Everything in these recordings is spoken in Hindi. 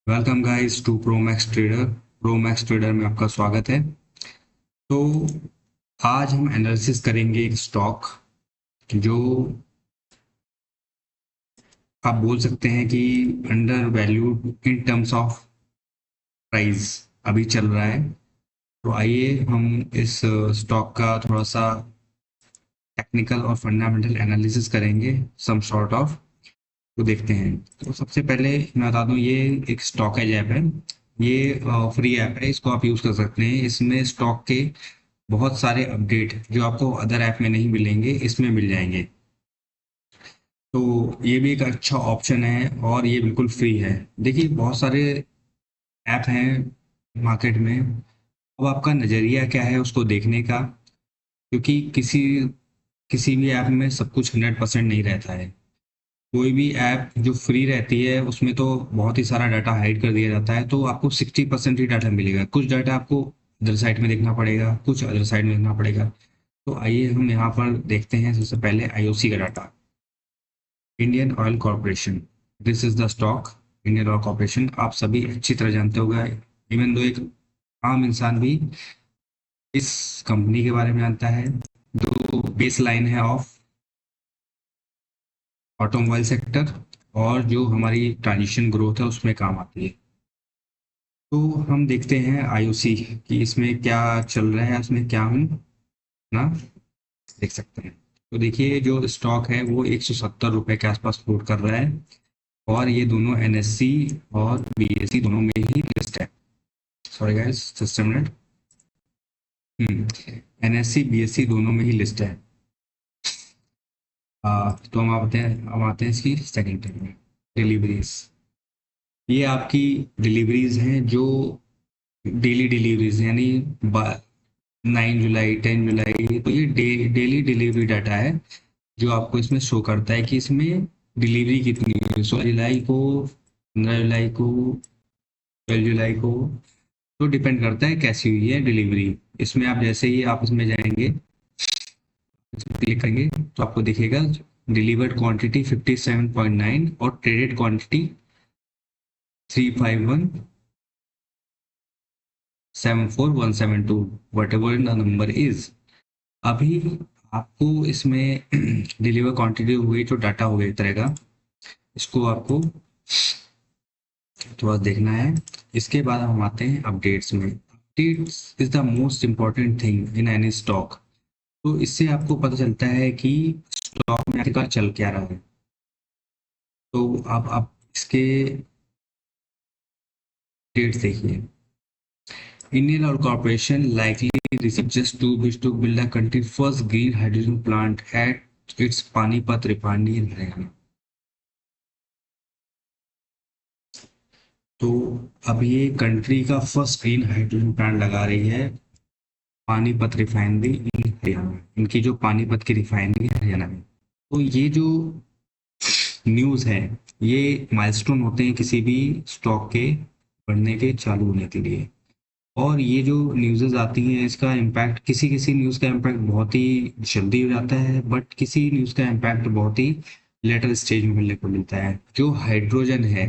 Welcome guys to Promax trader में आपका स्वागत है। तो आज हम एनालिसिस करेंगे एक स्टॉक जो आप बोल सकते हैं कि under valued in terms of price अभी चल रहा है। तो आइए हम इस स्टॉक का थोड़ा सा टेक्निकल और फंडामेंटल एनालिसिस करेंगे, सम सॉर्ट ऑफ। तो देखते हैं। तो सबसे पहले मैं बता दूं, ये एक स्टॉक एज ऐप है। ये फ्री ऐप है, इसको आप यूज़ कर सकते हैं। इसमें स्टॉक के बहुत सारे अपडेट जो आपको अदर ऐप में नहीं मिलेंगे, इसमें मिल जाएंगे। तो ये भी एक अच्छा ऑप्शन है और ये बिल्कुल फ्री है। देखिए, बहुत सारे ऐप हैं मार्केट में। अब आपका नज़रिया क्या है उसको देखने का, क्योंकि किसी किसी भी ऐप में सब कुछ 100% नहीं रहता है। कोई भी ऐप जो फ्री रहती है उसमें तो बहुत ही सारा डाटा हाइड कर दिया जाता है, तो आपको 60% ही डाटा मिलेगा। कुछ डाटा आपको अदर साइड में देखना पड़ेगा, कुछ अदर साइड में देखना पड़ेगा। तो आइए हम यहाँ पर देखते हैं। सबसे पहले आईओसी का data. Indian oil corporation, this is the stock. Indian oil corporation आप सभी अच्छी तरह जानते होगा। इवन दो एक आम इंसान भी इस कंपनी के बारे में जानता है, जो बेस लाइन है ऑफ ऑटोमोबाइल सेक्टर और जो हमारी ट्रांजिशन ग्रोथ है उसमें काम आती है। तो हम देखते हैं आईओसी कि इसमें क्या चल रहा है, उसमें क्या हम ना देख सकते हैं। तो देखिए, जो स्टॉक है वो 170 रुपए के आसपास फ्लोट कर रहा है और ये दोनों एनएससी और बीएससी दोनों में ही लिस्ट है। Sorry guys, just a minute. NSC BSc दोनों में ही लिस्ट है। तो हम आते हैं इसकी सेकंड टेक में, डिलीवरीज। ये आपकी डिलीवरीज हैं जो डेली डिलीवरीज, यानी 9 जुलाई 10 जुलाई। तो ये डेली डिलीवरी डाटा है जो आपको इसमें शो करता है कि इसमें डिलीवरी कितनी हुई। 16 जुलाई को, 15 जुलाई को, 12 जुलाई को। तो डिपेंड करता है कैसी हुई है डिलीवरी। इसमें आप जैसे ही आप इसमें जाएंगे, क्लिक करेंगे, तो आपको दिखेगा डिलीवर्ड क्वांटिटी 57.9 और traded quantity 35174,172, what ever the number is. अभी आपको इसमें डिलीवर क्वांटिटी हुई, जो डाटा हो गया इस तरह का, इसको आपको थोड़ा देखना है। इसके बाद हम आते हैं अपडेट्स में। Updates is the most important thing in any stock. तो इससे आपको पता चलता है कि स्टॉक में आखिरकार चल क्या रहा है। तो आप इसके डेट्स देखिए। Indian oil corporation likely received just 2 bids to build the country's first green hydrogen plant at its Panipat refinery in Haryana. तो अब ये कंट्री का फर्स्ट ग्रीन हाइड्रोजन प्लांट लगा रही है पानीपत रिफाइनरी इन हरियाणा। इनकी जो पानीपत की रिफाइनरी है हरियाणा में। तो ये जो न्यूज़ है, ये माइलस्टोन होते हैं किसी भी स्टॉक के बढ़ने के चालू होने के लिए। और ये जो न्यूज़ेस आती हैं, इसका इम्पैक्ट, किसी किसी न्यूज़ का इम्पैक्ट बहुत ही जल्दी हो जाता है, बट किसी न्यूज़ का इम्पैक्ट बहुत ही लेटर स्टेज में मिलने को मिलता है। जो हाइड्रोजन है,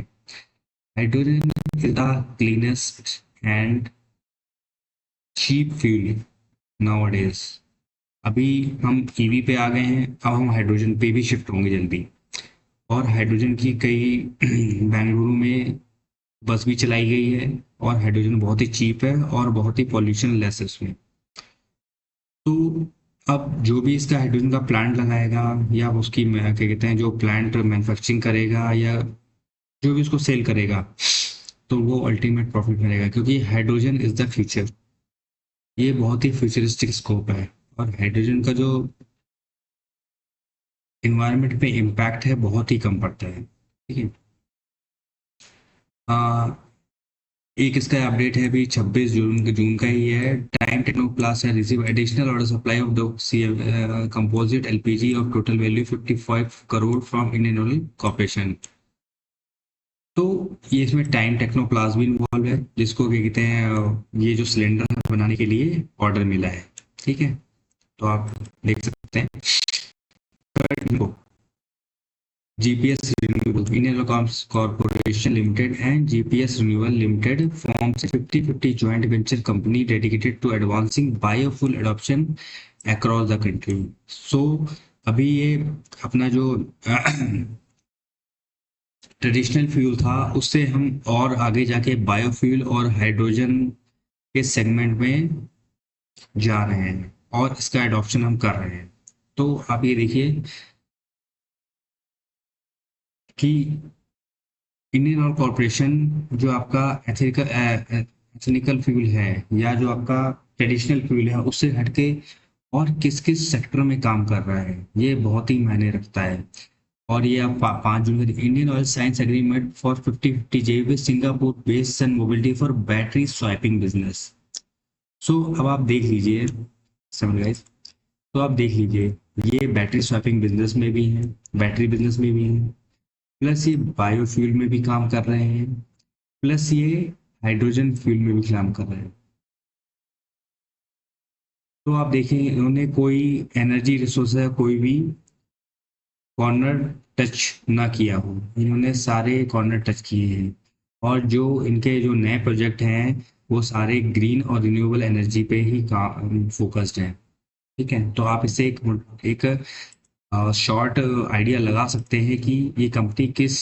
hydrogen is the cleanest and cheap fuel nowadays. अभी हम ईवी पे आ गए हैं, अब हम हाइड्रोजन पे भी शिफ्ट होंगे जल्दी। और हाइड्रोजन की कई बेंगलुरु में बस भी चलाई गई है। और हाइड्रोजन बहुत ही चीप है और बहुत ही पॉल्यूशन लेस है उसमें। तो अब जो भी इसका हाइड्रोजन का प्लांट लगाएगा, या उसकी क्या कहते हैं, जो प्लांट मैन्युफैक्चरिंग करेगा या जो भी उसको सेल करेगा, तो वो अल्टीमेट प्रॉफिट मिलेगा, क्योंकि हाइड्रोजन इज द फ्यूचर। ये बहुत ही फ्यूचरिस्टिक स्कोप है। और हाइड्रोजन का जो इन्वायरमेंट पे इम्पैक्ट है बहुत ही कम पड़ता है। ठीक है। एक इसका अपडेट है अभी 26 जून का ही है। टाइम टेक्नो प्लस है receive additional order supply of the composite LPG of total value 55 crore from Indian oil corporation. तो ये इसमें टाइम टेक्नो प्लास भी इन्वॉल्व है, जिसको क्या कहते हैं, ये जो सिलेंडर बनाने के लिए ऑर्डर मिला है। ठीक है। तो आप देख सकते हैं। GPS Renewable Indian Corporation Limited and GPS Renewable Limited forms 50-50 joint venture company dedicated to advancing biofuel adoption across the country. So अभी ये अपना जो ट्रेडिशनल फ्यूल था उससे हम और आगे जाके बायोफ्यूल और हाइड्रोजन के सेगमेंट में जा रहे हैं और इसका एडॉप्शन हम कर रहे हैं। तो आप ये देखिए कि इंडियन ऑयल कॉरपोरेशन जो आपका एथिकल फ्यूल है या जो आपका ट्रेडिशनल फ्यूल है उससे हटके और किस किस सेक्टर में काम कर रहा है ये बहुत ही मायने रखता है। और ये आप 5 जून को Indian Oil signs agreement for 50-50 J with Singapore based Sun Mobility for battery swapping business. So अब आप देख लीजिए समझ गाइस, तो आप देख लीजिए ये बैटरी स्वैपिंग बिजनेस में भी है, बैटरी बिजनेस में भी है, प्लस ये बायोफ्यूल में भी काम कर रहे हैं, प्लस ये हाइड्रोजन फ्यूल में भी काम कर रहे हैं। तो आप देखें इन्होंने कोई एनर्जी रिसोर्स है कोई भी कॉर्नर टच ना किया हो, इन्होंने सारे कॉर्नर टच किए हैं। और जो इनके जो नए प्रोजेक्ट हैं वो सारे ग्रीन और रिन्यूएबल एनर्जी पे ही काम फोकस्ड हैं। ठीक है, तो आप इससे एक शॉर्ट आइडिया लगा सकते हैं कि ये कंपनी किस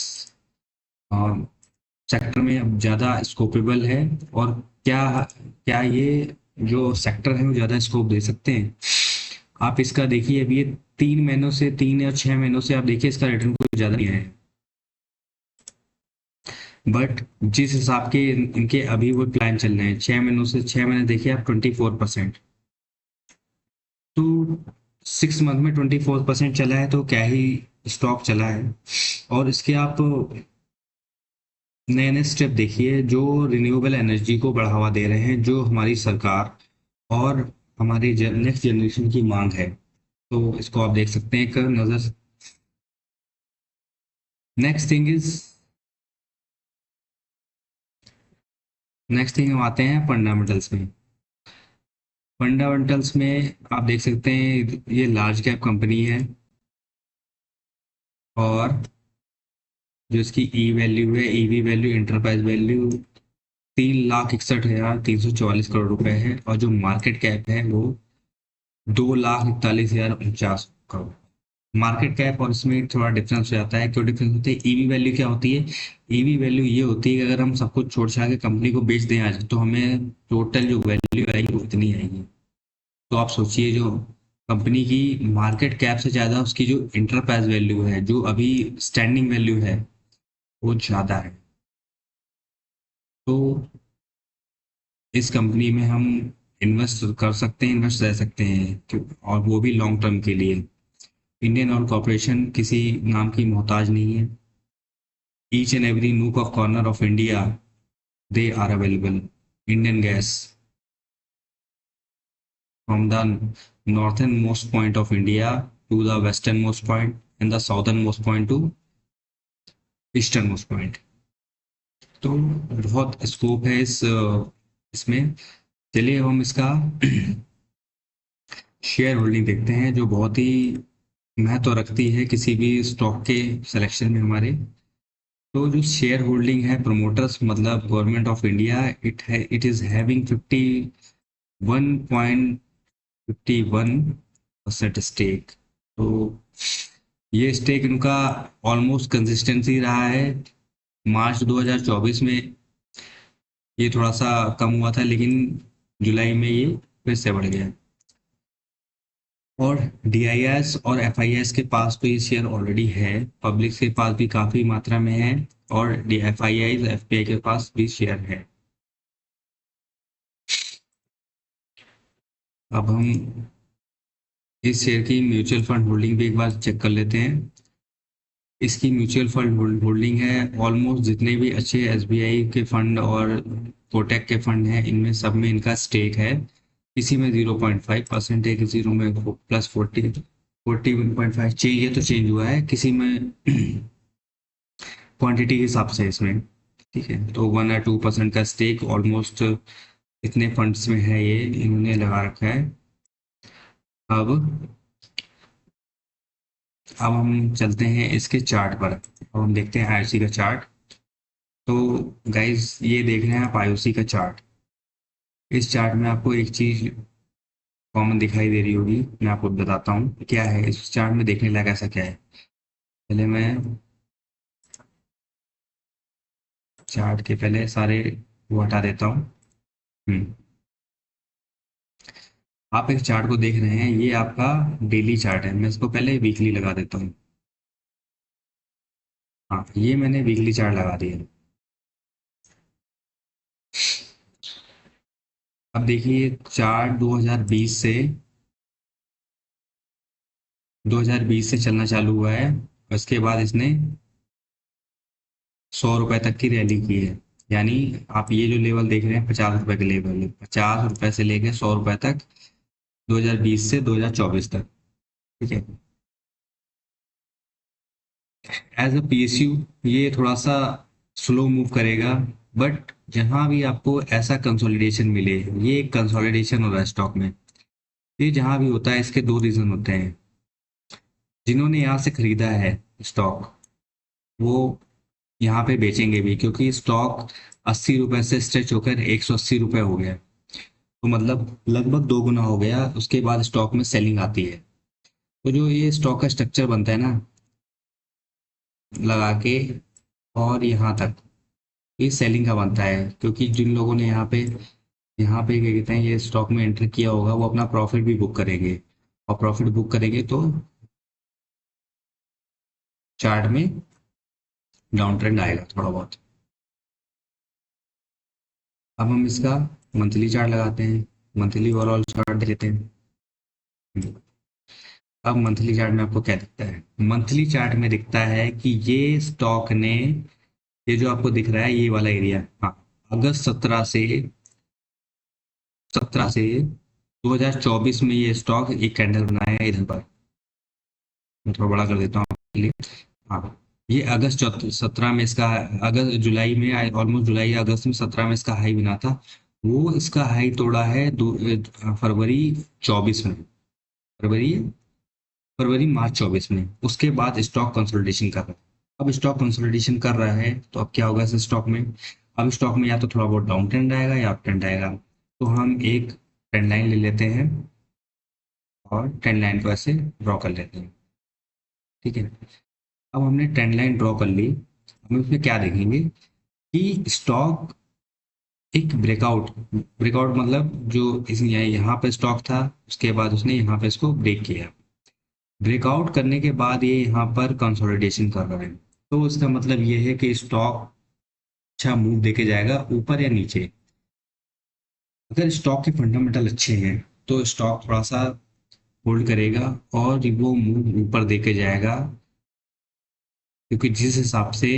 सेक्टर में अब ज़्यादा स्कोपेबल है और क्या क्या ये जो सेक्टर है वो ज़्यादा स्कोप दे सकते हैं। आप इसका देखिए अभी ये 3 महीनों से 3 या 6 महीनों से आप देखिए इसका रिटर्न कुछ ज़्यादा नहीं है, बट जिस हिसाब के इनके अभी वो प्लान चल रहे हैं 6 महीनों से 6 महीने देखिए आप 24%। तो 6 मंथ में 24% चला है तो क्या ही स्टॉक चला है। और इसके आप नए नए स्टेप देखिए जो रिन्यूएबल एनर्जी को बढ़ावा दे रहे हैं, जो हमारी सरकार और हमारी नेक्स्ट जनरेशन की मांग है। तो इसको आप देख सकते हैं एक नज़र। Next thing is next thing हम आते हैं फंडामेंटल्स में। फंडामेंटल्स में आप देख सकते हैं ये लार्ज कैप कंपनी है और जो इसकी ई वैल्यू है, EV value, enterprise value 3,61,344 crore रुपए है और जो मार्केट कैप है वो 2,41,049 करोड़। मार्केट कैप और इसमें थोड़ा डिफरेंस हो जाता है। क्यों डिफरेंस होती है? ईवी वैल्यू क्या होती है? ईवी वैल्यू ये होती है कि अगर हम सब कुछ छोड़ छाड़ के कंपनी को बेच दें आज तो हमें टोटल जो वैल्यू आएगी वो इतनी आएगी। तो आप सोचिए जो कंपनी की मार्केट कैप से ज़्यादा उसकी जो इंटरप्राइज वैल्यू है, जो अभी स्टैंडिंग वैल्यू है, वो ज़्यादा है। तो इस कंपनी में हम इन्वेस्ट कर सकते हैं, इन्वेस्ट रह सकते हैं और वो भी लॉन्ग टर्म के लिए। इंडियन ऑयल कॉरपोरेशन किसी नाम की मोहताज नहीं है। Each and every nook of corner of India they are available. Indian gas from the northern most point of India to the western most point and the southern most point to eastern most point. तो बहुत स्कोप है इसमें। चलिए हम इसका शेयर होल्डिंग देखते हैं जो बहुत ही महत्व रखती है किसी भी स्टॉक के सिलेक्शन में हमारे। तो जो शेयर होल्डिंग है प्रोमोटर्स मतलब government of India, it is having 51.51% stake. तो ये स्टेक इनका ऑलमोस्ट कंसिस्टेंसी रहा है। मार्च 2024 में ये थोड़ा सा कम हुआ था लेकिन जुलाई में ये फिर से बढ़ गया। और डीआईएस और एफआईएस के पास तो ये शेयर ऑलरेडी है, पब्लिक के पास भी काफ़ी मात्रा में है और एफआईआई एफपीआई के पास भी शेयर है। अब हम इस शेयर की म्यूचुअल फंड होल्डिंग भी एक बार चेक कर लेते हैं। इसकी म्यूचुअल फंड होल्डिंग है ऑलमोस्ट जितने भी अच्छे एसबीआई के फंड और कोटक के फंड हैं इनमें सब में इनका स्टेक है। किसी में 0.5% है, किसी में प्लस 41.5 चेंज तो चेंज हुआ है, किसी में क्वांटिटी के हिसाब से इसमें। ठीक है, तो 1 या 2% का स्टेक ऑलमोस्ट इतने फंड्स में है, ये इन्होंने लगा रखा है। अब अब हम चलते हैं इसके चार्ट पर। अब हम देखते हैं आईओसी का चार्ट। तो गाइज ये देख रहे हैं आप आईओसी का चार्ट। इस चार्ट में आपको एक चीज कॉमन दिखाई दे रही होगी, मैं आपको बताता हूँ क्या है इस चार्ट में देखने लायक। ऐसा क्या है, पहले मैं चार्ट के पहले सारे वो हटा देता हूँ। हम्म, आप एक चार्ट को देख रहे हैं, ये आपका डेली चार्ट है। मैं इसको पहले वीकली लगा देता हूँ। हाँ, ये मैंने वीकली चार्ट लगा दिया। अब देखिए चार्ट 2020 से चलना चालू हुआ है। उसके बाद इसने 100 रुपए तक की रैली की है। यानी आप ये जो लेवल देख रहे हैं 50 रुपए के लेवल, 50 रुपए से लेके 100 रुपए तक, 2020 से 2024 तक। ठीक है। एज अ पीएसयू ये थोड़ा सा स्लो मूव करेगा, बट जहां भी आपको ऐसा कंसोलिडेशन मिले, ये एक कंसोलिडेशन हो रहा है स्टॉक में। ये जहां भी होता है इसके दो रीजन होते हैं। जिन्होंने यहाँ से खरीदा है स्टॉक, वो यहाँ पे बेचेंगे भी, क्योंकि स्टॉक 80 रुपए से स्ट्रेच होकर 180 रुपए हो गया। तो मतलब लगभग दो गुना हो गया। उसके बाद स्टॉक में सेलिंग आती है। तो जो ये स्टॉक का स्ट्रक्चर बनता है ना, लगा के और यहाँ तक, ये सेलिंग का बनता है। क्योंकि जिन लोगों ने यहाँ पे क्या कहते हैं ये स्टॉक में एंटर किया होगा, वो अपना प्रॉफिट भी बुक करेंगे। और प्रॉफिट बुक करेंगे तो चार्ट में डाउन ट्रेंड आएगा थोड़ा बहुत। अब हम इसका मंथली चार्ट लगाते हैं, मंथली ओवरऑल चार्ट देते हैं। अब मंथली चार्ट में आपको क्या दिखता है? मंथली चार्ट में दिखता है कि ये स्टॉक ने, ये जो आपको दिख रहा है ये वाला एरिया, हाँ, अगस्त 17 से 2024 में ये स्टॉक एक कैंडल बनाया है इधर पर। मैं थोड़ा बड़ा कर देता हूँ आपके लिए। हाँ, ये अगस्त 17 में इसका, अगस्त जुलाई में, ऑलमोस्ट जुलाई या अगस्त में 17 में इसका हाई बना था। वो इसका हाई तोड़ा है फरवरी 24 में, फरवरी फरवरी मार्च 24 में। उसके बाद स्टॉक कंसोलिडेशन कर रहा है। अब स्टॉक कंसोलिडेशन कर रहा है तो अब क्या होगा इस स्टॉक में? अब स्टॉक में या तो थोड़ा बहुत डाउन ट्रेंड आएगा या अप ट्रेंड आएगा। तो हम एक ट्रेंड लाइन ले लेते हैं और ट्रेंड लाइन को ऐसे ड्रॉ कर लेते हैं। ठीक है। अब हमने ट्रेंड लाइन ड्रॉ कर ली। हम उसमें क्या देखेंगे कि स्टॉक एक ब्रेकआउट, ब्रेकआउट मतलब जो इस यहाँ पे स्टॉक था, उसके बाद उसने यहाँ पे इसको ब्रेक किया। ब्रेकआउट करने के बाद ये यहाँ पर कंसोलिडेशन कर रहा है। तो इसका मतलब ये है कि स्टॉक अच्छा मूव देके जाएगा ऊपर या नीचे। अगर स्टॉक के फंडामेंटल अच्छे हैं तो स्टॉक थोड़ा सा होल्ड करेगा और वो मूव ऊपर देके जाएगा। क्योंकि जिस हिसाब से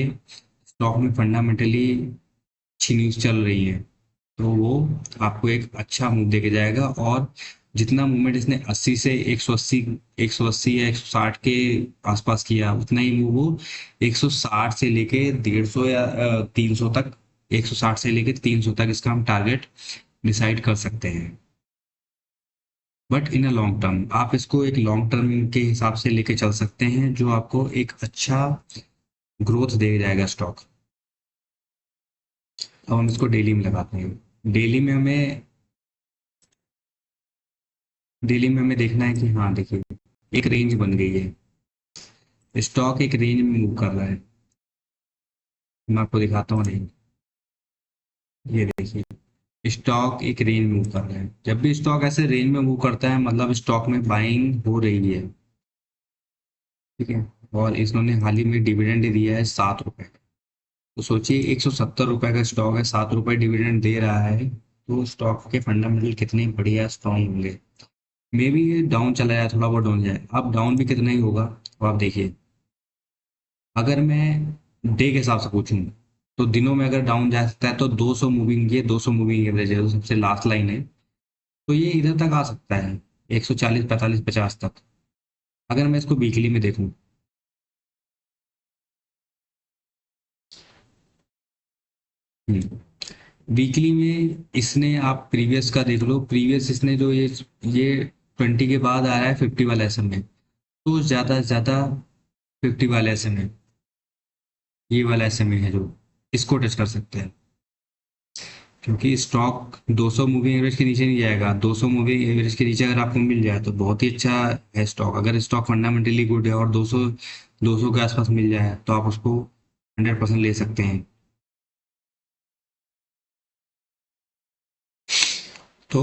स्टॉक में फंडामेंटली अच्छी न्यूज़ चल रही है, तो वो आपको एक अच्छा मूव देके जाएगा। और जितना मूवमेंट इसने 80 से 180, 180 या 160 के आसपास किया, उतना ही मूव वो 160 से लेके 150 या 300 तक, 160 से लेके 300 तक इसका हम टारगेट डिसाइड कर सकते हैं। But in a long term आप इसको एक लॉन्ग टर्म के हिसाब से लेके चल सकते हैं, जो आपको एक अच्छा ग्रोथ दे जाएगा स्टॉक। अब हम इसको डेली में लगाते हैं। डेली में हमें देखना है कि हाँ देखिए, एक रेंज बन गई है। स्टॉक एक रेंज में मूव कर रहा है। मैं आपको दिखाता हूँ रेंज। ये देखिए, स्टॉक एक रेंज मूव कर रहा है। जब भी स्टॉक ऐसे रेंज में मूव करता है, मतलब स्टॉक में बाइंग हो रही है। ठीक है। और इन्होंने हाल ही में डिविडेंड दिया है 7 रुपए। तो सोचिए 170 रुपए का स्टॉक है, 7 रुपए डिविडेंड दे रहा है, तो स्टॉक के फंडामेंटल कितने बढ़िया स्ट्रॉन्ग होंगे। मे बी ये डाउन चला जाए, थोड़ा बहुत डाउन जाए। अब डाउन भी कितना ही होगा, तो आप देखिए। अगर मैं डे के हिसाब से पूछूं, तो दिनों में अगर डाउन जा सकता है तो 200 मूविंग, ये 200 मूविंग एवरेज है, जो सबसे लास्ट लाइन है। तो ये इधर तक आ सकता है, 140, 45, 50 तक। अगर मैं इसको वीकली में देखूं, वीकली में इसने, आप प्रीवियस का देख लो, प्रीवियस इसने जो ये 20 के बाद आ रहा है 50 वाला ऐसा में, तो ज़्यादा से ज़्यादा 50 वाला SMA, ये वाला SMA है जो, इसको टच कर सकते हैं, क्योंकि स्टॉक 200 मूविंग एवरेज के नीचे नहीं जाएगा। 200 मूविंग एवरेज के नीचे अगर आपको मिल जाए तो बहुत ही अच्छा है स्टॉक। अगर स्टॉक फंडामेंटली गुड है और 200 के आसपास मिल जाए तो आप उसको 100% ले सकते हैं। तो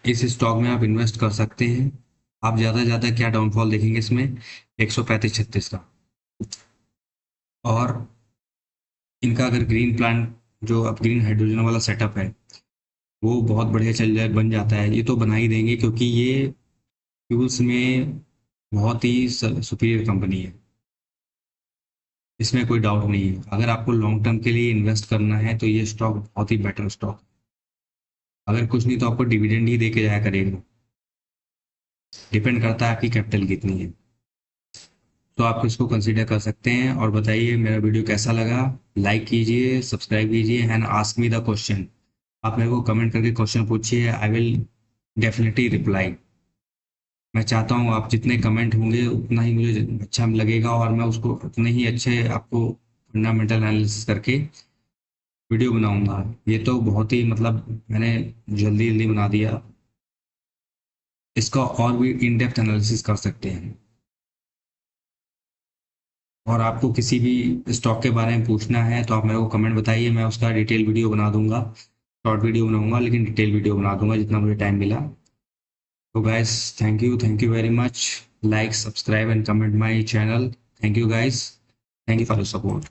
इस स्टॉक में आप इन्वेस्ट कर सकते हैं। आप ज़्यादा से ज़्यादा क्या डाउनफॉल देखेंगे इसमें, 135-36 का। और इनका अगर ग्रीन प्लांट, जो अब ग्रीन हाइड्रोजन वाला सेटअप है, वो बहुत बढ़िया चल जाए, बन जाता है। ये तो बना ही देंगे क्योंकि ये फ्यूल्स में बहुत ही सुपीरियर कंपनी है, इसमें कोई डाउट नहीं है। अगर आपको लॉन्ग टर्म के लिए इन्वेस्ट करना है तो ये स्टॉक बहुत ही बेटर स्टॉक। अगर कुछ नहीं तो आपको डिविडेंड ही दे के जाया करेगा। डिपेंड करता है आपकी कैपिटल कितनी है। तो आप इसको कंसीडर कर सकते हैं। और बताइए मेरा वीडियो कैसा लगा, लाइक कीजिए, सब्सक्राइब कीजिए and ask me the question. आप मेरे को कमेंट करके क्वेश्चन पूछिए, आई विल डेफिनेटली रिप्लाई। मैं चाहता हूँ आप जितने कमेंट होंगे उतना ही मुझे अच्छा लगेगा, और मैं उसको उतने ही अच्छे आपको फंडामेंटल एनालिसिस करके वीडियो बनाऊंगा। ये तो बहुत ही मतलब मैंने जल्दी जल्दी बना दिया, इसका और भी इन डेप्थ एनालिसिस कर सकते हैं। और आपको किसी भी स्टॉक के बारे में पूछना है तो आप मेरे को कमेंट बताइए, मैं उसका डिटेल वीडियो बना दूंगा। शॉर्ट वीडियो बनाऊंगा लेकिन डिटेल वीडियो बना दूंगा जितना मुझे टाइम मिला। तो guys, thank you very much. Like, subscribe and comment my channel. Thank you guys, thank you for your support.